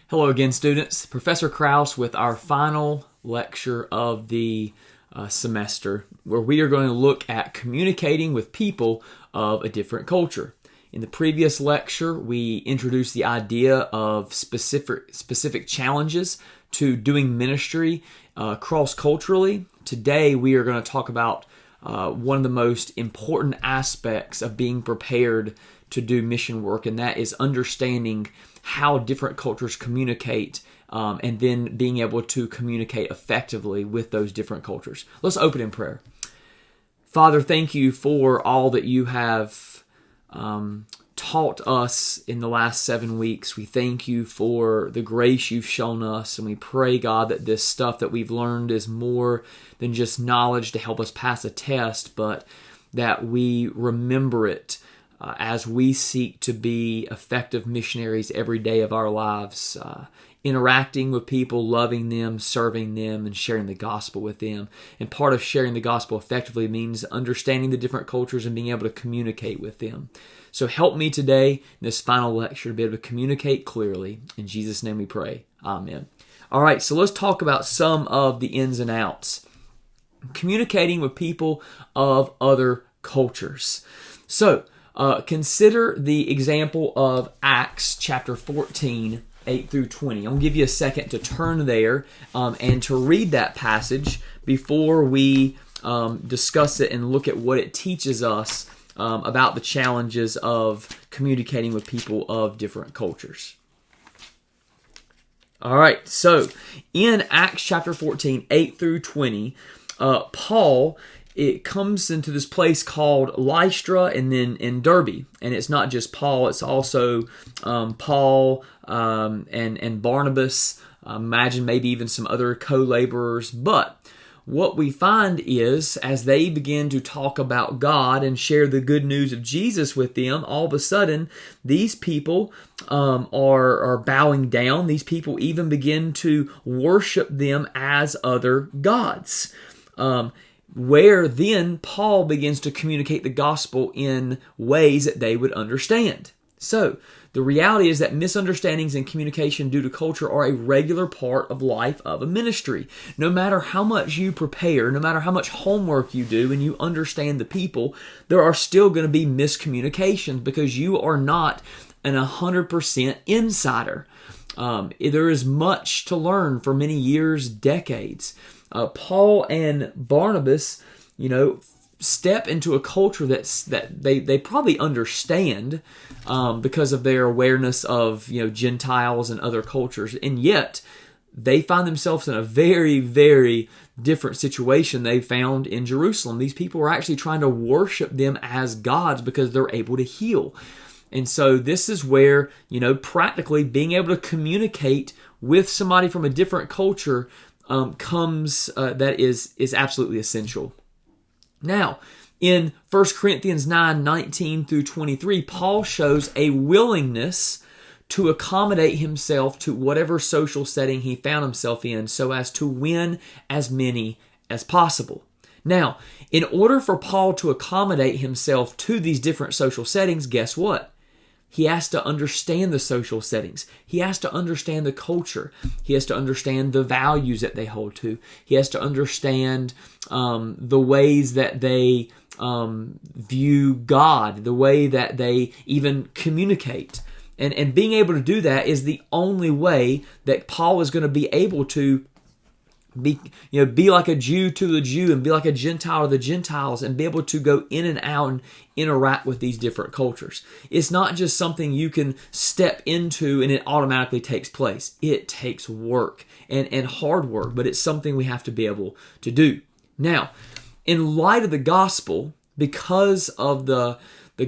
Hello again, students. Professor Krause with our final lecture of the semester, where we are going to look at communicating with people of a different culture. In the previous lecture, we introduced the idea of specific challenges to doing ministry cross-culturally. Today, we are going to talk about one of the most important aspects of being prepared to do mission work, and that is understanding how different cultures communicate and then being able to communicate effectively with those different cultures. Let's open in prayer. Father, thank you for all that you have taught us in the last 7 weeks. We thank you for the grace you've shown us, and we pray, God, that this stuff that we've learned is more than just knowledge to help us pass a test, but that we remember it as we seek to be effective missionaries every day of our lives, interacting with people, loving them, serving them, and sharing the gospel with them. And part of sharing the gospel effectively means understanding the different cultures and being able to communicate with them. So help me today in this final lecture to be able to communicate clearly. In Jesus' name we pray. Amen. All right, so let's talk about some of the ins and outs. Communicating with people of other cultures. So, consider the example of Acts chapter 14, 8 through 20. I'm going to give you a second to turn there and to read that passage before we discuss it and look at what it teaches us about the challenges of communicating with people of different cultures. All right, so in Acts chapter 14, 8 through 20, Paul, it comes into this place called Lystra and then in Derbe. And it's not just Paul, it's also Paul and Barnabas. Imagine maybe even some other co-laborers. But what we find is, as they begin to talk about God and share the good news of Jesus with them, all of a sudden, these people are bowing down. These people even begin to worship them as other gods. Where then Paul begins to communicate the gospel in ways that they would understand. So, the reality is that misunderstandings in communication due to culture are a regular part of life of a ministry. No matter how much you prepare, no matter how much homework you do and you understand the people, there are still going to be miscommunications because you are not an 100% insider. There is much to learn for many years, decades. Paul and Barnabas, step into a culture that they probably understand because of their awareness of Gentiles and other cultures, and yet they find themselves in a very, very different situation they found in Jerusalem. These people were actually trying to worship them as gods because they're able to heal. And so this is where, practically being able to communicate with somebody from a different culture that is absolutely essential. Now, in 1 Corinthians 9, 19 through 23, Paul shows a willingness to accommodate himself to whatever social setting he found himself in so as to win as many as possible. Now, in order for Paul to accommodate himself to these different social settings, guess what? He has to understand the social settings. He has to understand the culture. He has to understand the values that they hold to. He has to understand the ways that they view God, the way that they even communicate. And being able to do that is the only way that Paul is going to be able to be like a Jew to the Jew and be like a Gentile to the Gentiles and be able to go in and out and interact with these different cultures. It's not just something you can step into and it automatically takes place. It takes work and hard work, but it's something we have to be able to do. Now, in light of the gospel, because of the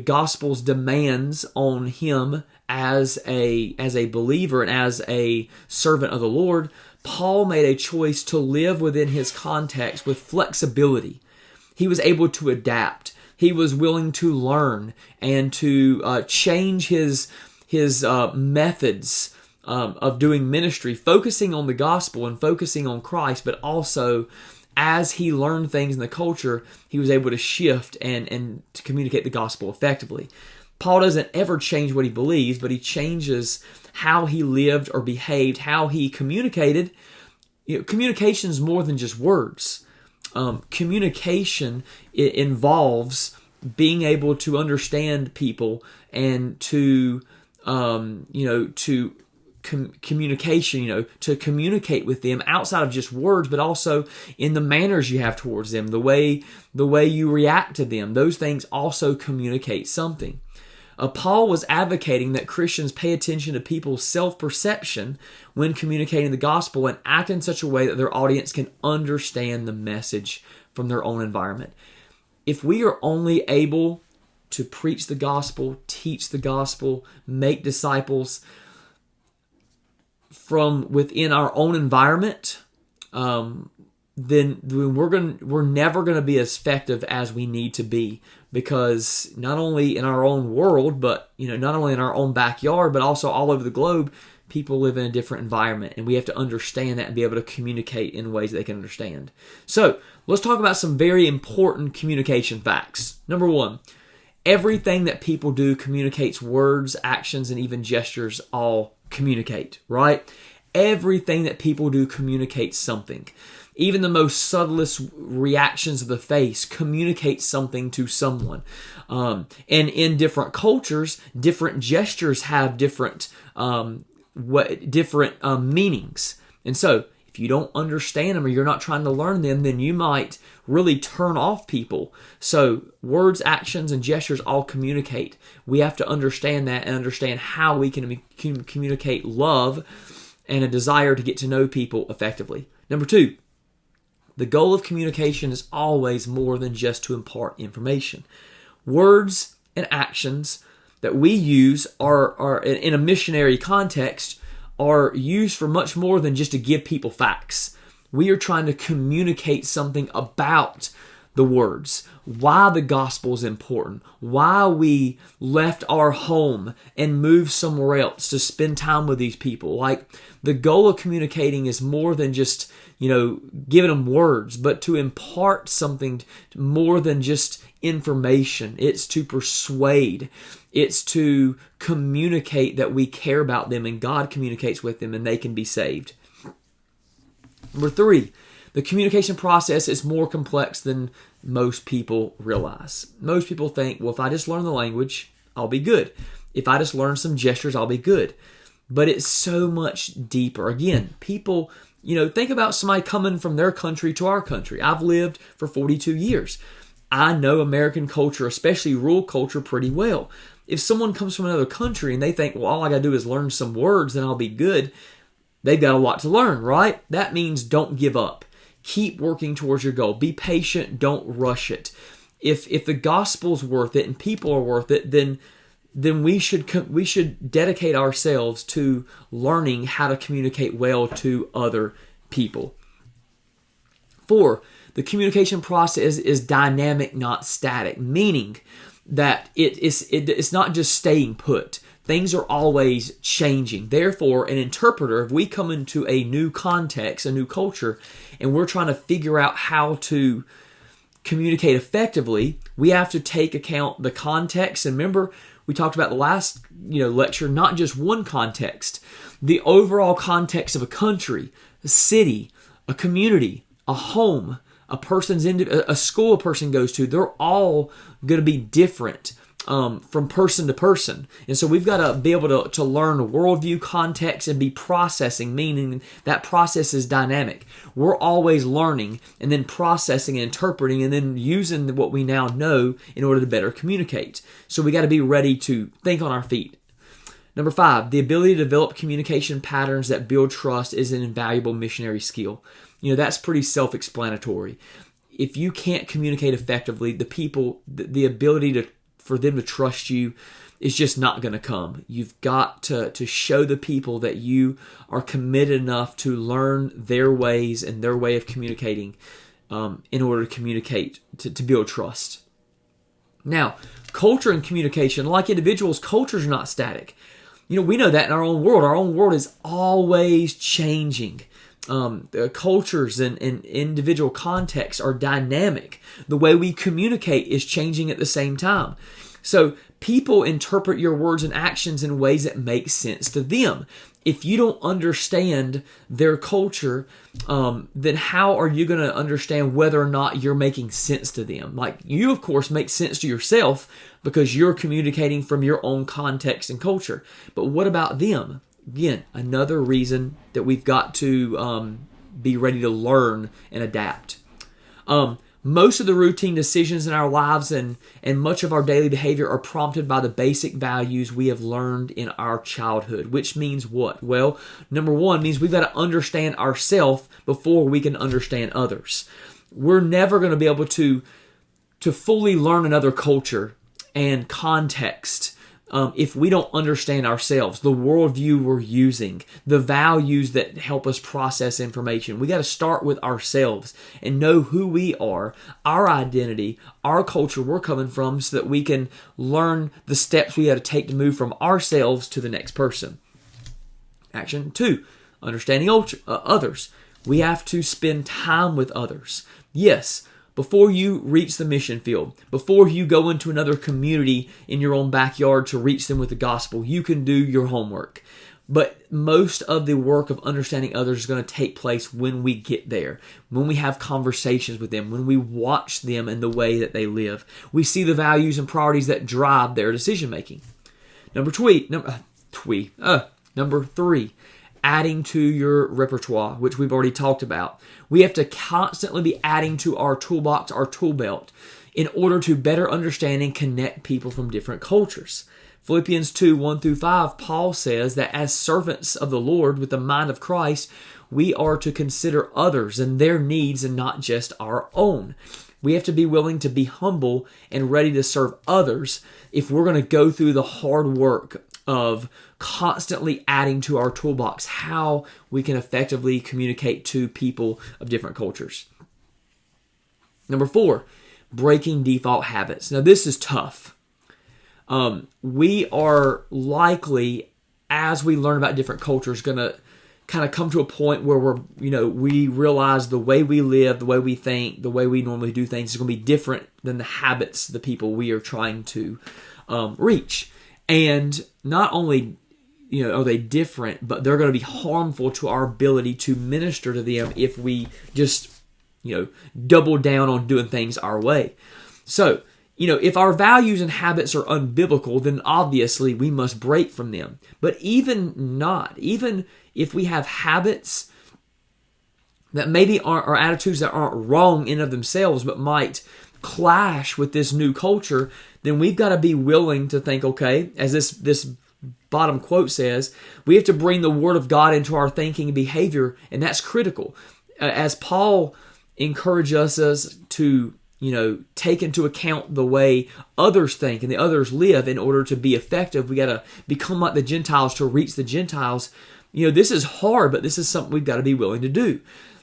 gospel's demands on him as a believer and as a servant of the Lord, Paul made a choice to live within his context with flexibility. He was able to adapt. He was willing to learn and to change his methods of doing ministry, focusing on the gospel and focusing on Christ, but also as he learned things in the culture, he was able to shift and to communicate the gospel effectively. Paul doesn't ever change what he believes, but he changes how he lived or behaved, how he communicated. Communication is more than just words. Communication, it involves being able to understand people and to communication, to communicate with them outside of just words, but also in the manners you have towards them, the way you react to them. Those things also communicate something. Paul was advocating that Christians pay attention to people's self-perception when communicating the gospel and act in such a way that their audience can understand the message from their own environment. If we are only able to preach the gospel, teach the gospel, make disciples from within our own environment, then we're never going to be as effective as we need to be, because not only in our own world, but not only in our own backyard, but also all over the globe, people live in a different environment, and we have to understand that and be able to communicate in ways that they can understand. So let's talk about some very important communication facts. Number one, everything that people do communicates. Words, actions, and even gestures all communicate, right? Everything that people do communicates something. Even the most subtlest reactions of the face communicate something to someone. And in different cultures, different gestures have different meanings. And so, if you don't understand them or you're not trying to learn them, then you might really turn off people. So, words, actions, and gestures all communicate. We have to understand that and understand how we can communicate love and a desire to get to know people effectively. Number two, the goal of communication is always more than just to impart information. Words and actions that we use are in a missionary context are used for much more than just to give people facts. We are trying to communicate something about the words, why the gospel is important, why we left our home and moved somewhere else to spend time with these people. Like, the goal of communicating is more than just, giving them words, but to impart something more than just information. It's to persuade. It's to communicate that we care about them and God communicates with them and they can be saved. Number three, the communication process is more complex than most people realize. Most people think, well, if I just learn the language, I'll be good. If I just learn some gestures, I'll be good. But it's so much deeper. Again, people, think about somebody coming from their country to our country. I've lived for 42 years. I know American culture, especially rural culture, pretty well. If someone comes from another country and they think, well, all I got to do is learn some words, then I'll be good, they've got a lot to learn, right? That means don't give up. Keep working towards your goal. Be patient. Don't rush it. If the gospel's worth it and people are worth it, then we should dedicate ourselves to learning how to communicate well to other people. 4, the communication process is dynamic, not static, meaning that it's not just staying put. Things are always changing. Therefore, an interpreter, if we come into a new context, a new culture, and we're trying to figure out how to communicate effectively, we have to take account the context. And remember, we talked about the last lecture, not just one context, the overall context of a country, a city, a community, a home, a school a person goes to. They're all going to be different from person to person. And so we've got to be able to learn worldview, context, and be processing, meaning that process is dynamic. We're always learning and then processing and interpreting and then using what we now know in order to better communicate. So we got to be ready to think on our feet. Number 5, the ability to develop communication patterns that build trust is an invaluable missionary skill. That's pretty self-explanatory. If you can't communicate effectively, the ability for them to trust you is just not going to come. You've got to show the people that you are committed enough to learn their ways and their way of communicating in order to communicate, to build trust. Now, culture and communication, like individuals, cultures are not static. We know that in our own world. Our own world is always changing. The cultures and individual contexts are dynamic. The way we communicate is changing at the same time. So People interpret your words and actions in ways that make sense to them. If you don't understand their culture, then how are you going to understand whether or not you're making sense to them? Like, you, of course, make sense to yourself because you're communicating from your own context and culture. But what about them? Again, another reason that we've got to be ready to learn and adapt. Most of the routine decisions in our lives and much of our daily behavior are prompted by the basic values we have learned in our childhood, which means what? Well, number one means we've got to understand ourselves before we can understand others. We're never going to be able to fully learn another culture and context if we don't understand ourselves, the worldview we're using, the values that help us process information. We got to start with ourselves and know who we are, our identity, our culture we're coming from, so that we can learn the steps we got to take to move from ourselves to the next person. Action 2, understanding others. We have to spend time with others. Yes, before you reach the mission field, before you go into another community in your own backyard to reach them with the gospel, you can do your homework. But most of the work of understanding others is going to take place when we get there, when we have conversations with them, when we watch them and the way that they live. We see the values and priorities that drive their decision making. Number 3, adding to your repertoire, which we've already talked about. We have to constantly be adding to our toolbox, our tool belt, in order to better understand and connect people from different cultures. Philippians 2, 1-5, Paul says that as servants of the Lord with the mind of Christ, we are to consider others and their needs and not just our own. We have to be willing to be humble and ready to serve others if we're going to go through the hard work of constantly adding to our toolbox how we can effectively communicate to people of different cultures. Number 4, breaking default habits. Now, this is tough. We are likely, as we learn about different cultures, going to kind of come to a point where we realize the way we live, the way we think, the way we normally do things is going to be different than the habits, the people we are trying to reach. And not only are they different, but they're going to be harmful to our ability to minister to them if we just double down on doing things our way. So, if our values and habits are unbiblical, then obviously we must break from them. But even if we have habits that maybe aren't, or attitudes that aren't wrong in of themselves, but might clash with this new culture, then we've got to be willing to think, okay, as this bottom quote says, we have to bring the Word of God into our thinking and behavior, and that's critical. As Paul encourages us to, take into account the way others think and the others live in order to be effective, we got to become like the Gentiles to reach the Gentiles. This is hard, but this is something we've got to be willing to do.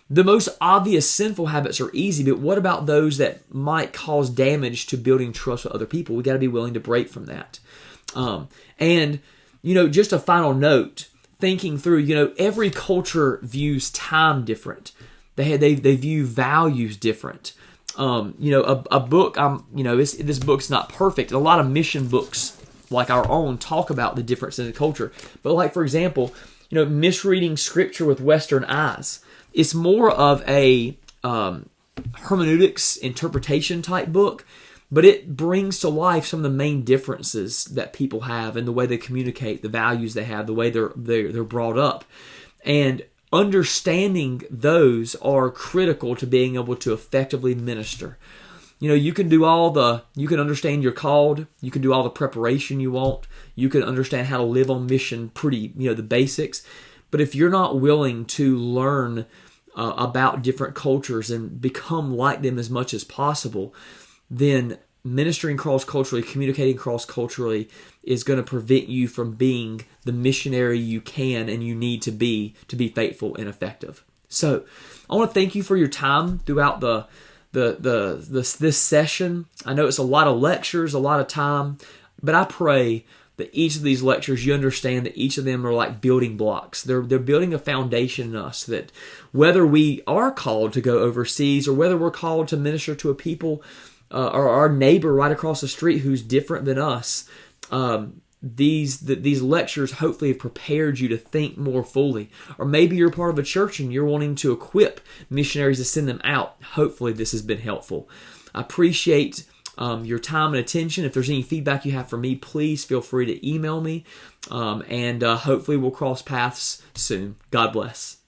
The most obvious sinful habits are easy, but what about those that might cause damage to building trust with other people? We got to be willing to break from that. And just a final note, thinking through, every culture views time different. They view values different. A book, this book's not perfect. A lot of mission books like our own talk about the difference in the culture. But like, for example, misreading scripture with Western eyes. It's more of a hermeneutics interpretation type book, but it brings to life some of the main differences that people have in the way they communicate, the values they have, the way they're brought up. And understanding those are critical to being able to effectively minister. You can understand you're called, you can do all the preparation you want, you can understand how to live on mission, the basics. But if you're not willing to learn about different cultures and become like them as much as possible, then ministering cross-culturally, communicating cross-culturally is going to prevent you from being the missionary you can and you need to be faithful and effective. So I want to thank you for your time throughout this session. I know it's a lot of lectures, a lot of time, but I pray that each of these lectures, you understand that each of them are like building blocks. They're building a foundation in us that whether we are called to go overseas or whether we're called to minister to a people or our neighbor right across the street who's different than us, these lectures hopefully have prepared you to think more fully. Or maybe you're part of a church and you're wanting to equip missionaries to send them out. Hopefully this has been helpful. I appreciate your time and attention. If there's any feedback you have for me, please feel free to email me. And hopefully we'll cross paths soon. God bless.